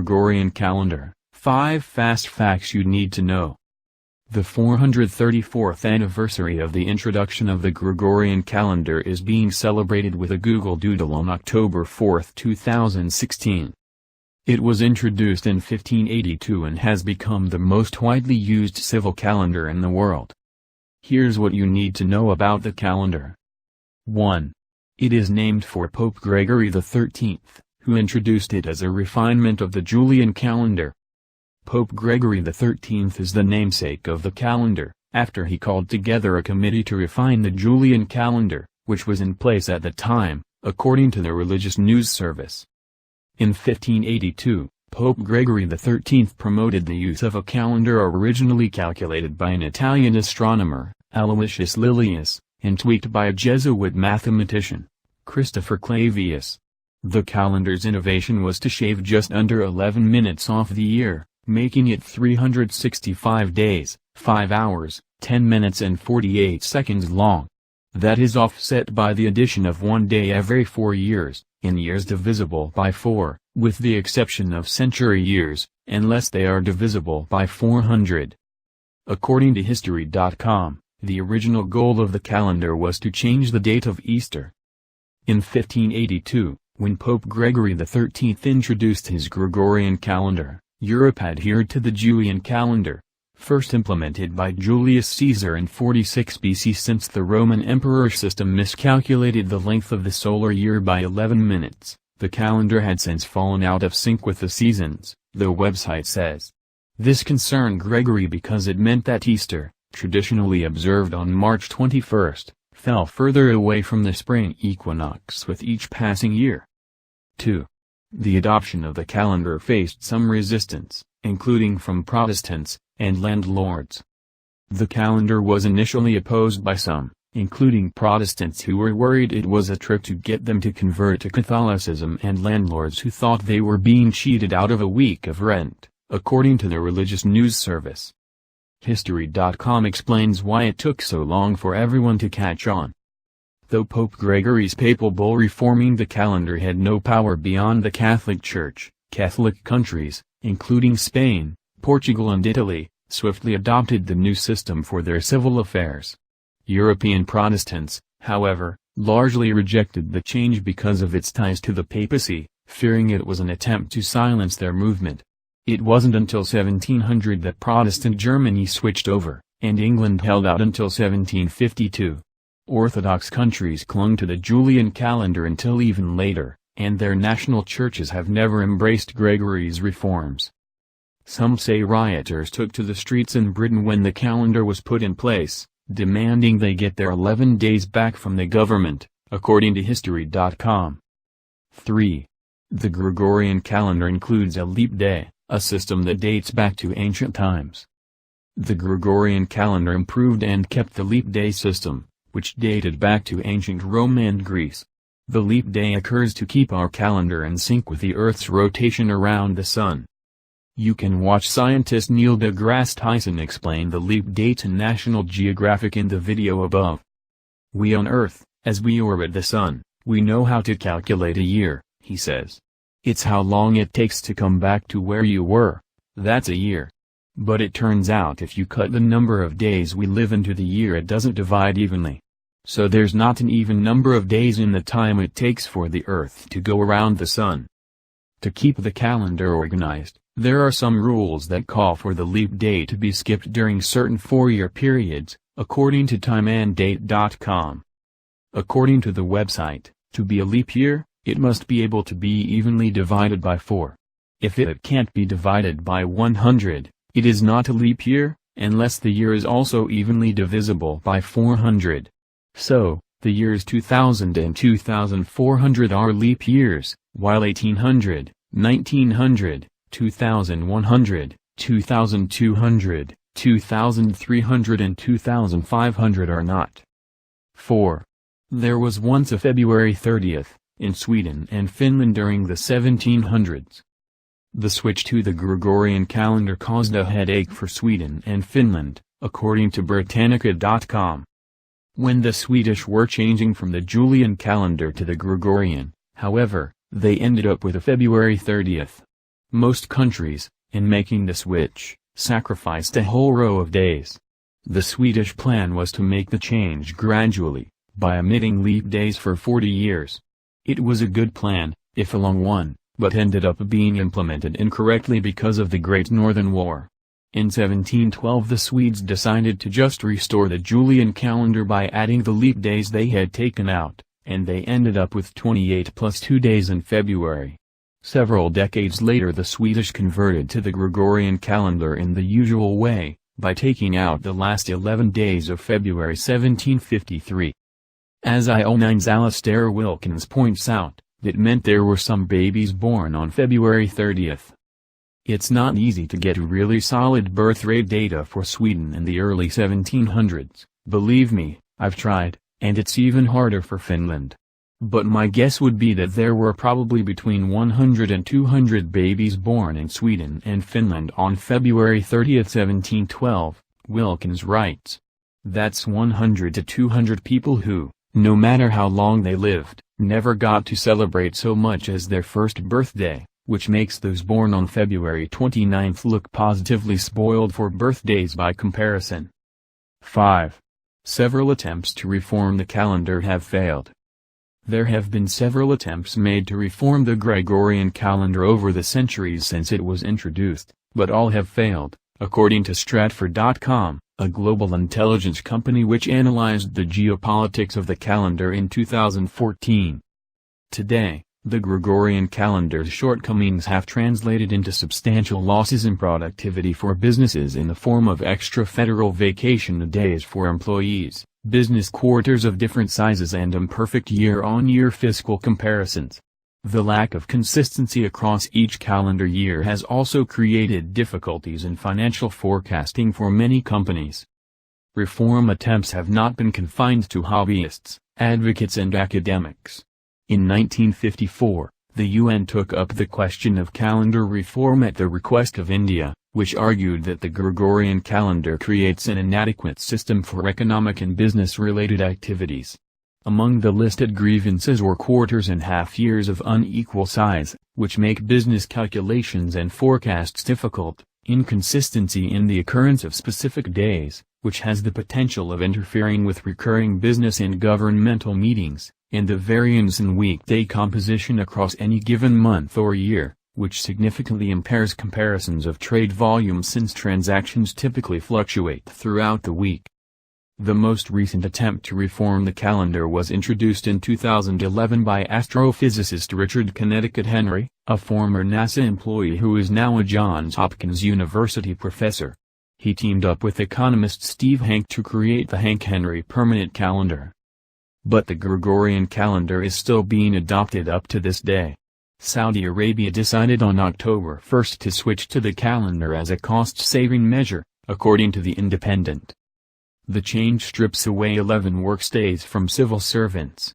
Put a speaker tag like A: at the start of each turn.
A: Gregorian Calendar, 5 Fast Facts You Need to Know. The 434th anniversary of the introduction of the Gregorian calendar is being celebrated with a Google Doodle on October 4, 2016. It was introduced in 1582 and has become the most widely used civil calendar in the world. Here's what you need to know about the calendar. 1. It is named for Pope Gregory XIII, who introduced it as a refinement of the Julian calendar. Pope Gregory XIII is the namesake of the calendar, after he called together a committee to refine the Julian calendar, which was in place at the time, according to the religious news service. In 1582, Pope Gregory XIII promoted the use of a calendar originally calculated by an Italian astronomer, Aloysius Lilius, and tweaked by a Jesuit mathematician, Christopher Clavius. The calendar's innovation was to shave just under 11 minutes off the year, making it 365 days, 5 hours, 10 minutes and 48 seconds long. That is offset by the addition of 1 day every 4 years, in years divisible by 4, with the exception of century years, unless they are divisible by 400. According to History.com, the original goal of the calendar was to change the date of Easter. In 1582, when Pope Gregory XIII introduced his Gregorian calendar, Europe adhered to the Julian calendar, first implemented by Julius Caesar in 46 BC. Since the Roman emperor system miscalculated the length of the solar year by 11 minutes, the calendar had since fallen out of sync with the seasons, the website says. This concerned Gregory because it meant that Easter, traditionally observed on March 21, fell further away from the spring equinox with each passing year. 2. The adoption of the calendar faced some resistance, including from Protestants and landlords. The calendar was initially opposed by some, including Protestants who were worried it was a trick to get them to convert to Catholicism, and landlords who thought they were being cheated out of a week of rent, according to the religious news service. History.com explains why it took so long for everyone to catch on. Though Pope Gregory's papal bull reforming the calendar had no power beyond the Catholic Church, Catholic countries, including Spain, Portugal and Italy, swiftly adopted the new system for their civil affairs. European Protestants, however, largely rejected the change because of its ties to the papacy, fearing it was an attempt to silence their movement. It wasn't until 1700 that Protestant Germany switched over, and England held out until 1752. Orthodox countries clung to the Julian calendar until even later, and their national churches have never embraced Gregory's reforms. Some say rioters took to the streets in Britain when the calendar was put in place, demanding they get their 11 days back from the government, according to History.com. 3. The Gregorian calendar includes a leap day, a system that dates back to ancient times. The Gregorian calendar improved and kept the leap day system, which dated back to ancient Rome and Greece. The leap day occurs to keep our calendar in sync with the Earth's rotation around the Sun. You can watch scientist Neil deGrasse Tyson explain the leap day to National Geographic in the video above. We on Earth, as we orbit the Sun, we know how to calculate a year, he says. It's how long it takes to come back to where you were, that's a year. But it turns out if you cut the number of days we live into the year, it doesn't divide evenly. So there's not an even number of days in the time it takes for the Earth to go around the Sun. To keep the calendar organized, there are some rules that call for the leap day to be skipped during certain 4-year periods, according to timeanddate.com. According to the website, to be a leap year, it must be able to be evenly divided by 4. If it can't be divided by 100, it is not a leap year, unless the year is also evenly divisible by 400. So, the years 2000 and 2400 are leap years, while 1800, 1900, 2100, 2200, 2300 and 2500 are not. 4. There was once a February 30th, in Sweden and Finland during the 1700s. The switch to the Gregorian calendar caused a headache for Sweden and Finland, according to Britannica.com. When the Swedish were changing from the Julian calendar to the Gregorian, however, they ended up with a February 30th. Most countries, in making the switch, sacrificed a whole row of days. The Swedish plan was to make the change gradually, by omitting leap days for 40 years. It was a good plan, if a long one, but ended up being implemented incorrectly because of the Great Northern War. In 1712 the Swedes decided to just restore the Julian calendar by adding the leap days they had taken out, and they ended up with 28 plus 2 days in February. Several decades later the Swedish converted to the Gregorian calendar in the usual way, by taking out the last 11 days of February 1753. As IO9's Alastair Wilkins points out, that meant there were some babies born on February 30th. It's not easy to get really solid birth rate data for Sweden in the early 1700s, believe me, I've tried, and it's even harder for Finland. But my guess would be that there were probably between 100 and 200 babies born in Sweden and Finland on February 30, 1712, Wilkins writes. That's 100 to 200 people who, no matter how long they lived, never got to celebrate so much as their first birthday, which makes those born on February 29 look positively spoiled for birthdays by comparison. 5. Several attempts to reform the calendar have failed. There have been several attempts made to reform the Gregorian calendar over the centuries since it was introduced, but all have failed, according to Stratfor.com, a global intelligence company which analyzed the geopolitics of the calendar in 2014. Today, the Gregorian calendar's shortcomings have translated into substantial losses in productivity for businesses in the form of extra federal vacation days for employees, business quarters of different sizes and imperfect year-on-year fiscal comparisons. The lack of consistency across each calendar year has also created difficulties in financial forecasting for many companies. Reform attempts have not been confined to hobbyists, advocates and academics. In 1954, the UN took up the question of calendar reform at the request of India, which argued that the Gregorian calendar creates an inadequate system for economic and business-related activities. Among the listed grievances were quarters and half-years of unequal size, which make business calculations and forecasts difficult, inconsistency in the occurrence of specific days, which has the potential of interfering with recurring business and governmental meetings, and the variance in weekday composition across any given month or year, which significantly impairs comparisons of trade volume since transactions typically fluctuate throughout the week. The most recent attempt to reform the calendar was introduced in 2011 by astrophysicist Richard Connecticut Henry, a former NASA employee who is now a Johns Hopkins University professor. He teamed up with economist Steve Hanke to create the Hanke-Henry Permanent Calendar. But the Gregorian calendar is still being adopted up to this day. Saudi Arabia decided on October 1 to switch to the calendar as a cost-saving measure, according to The Independent. The change strips away 11 workdays from civil servants.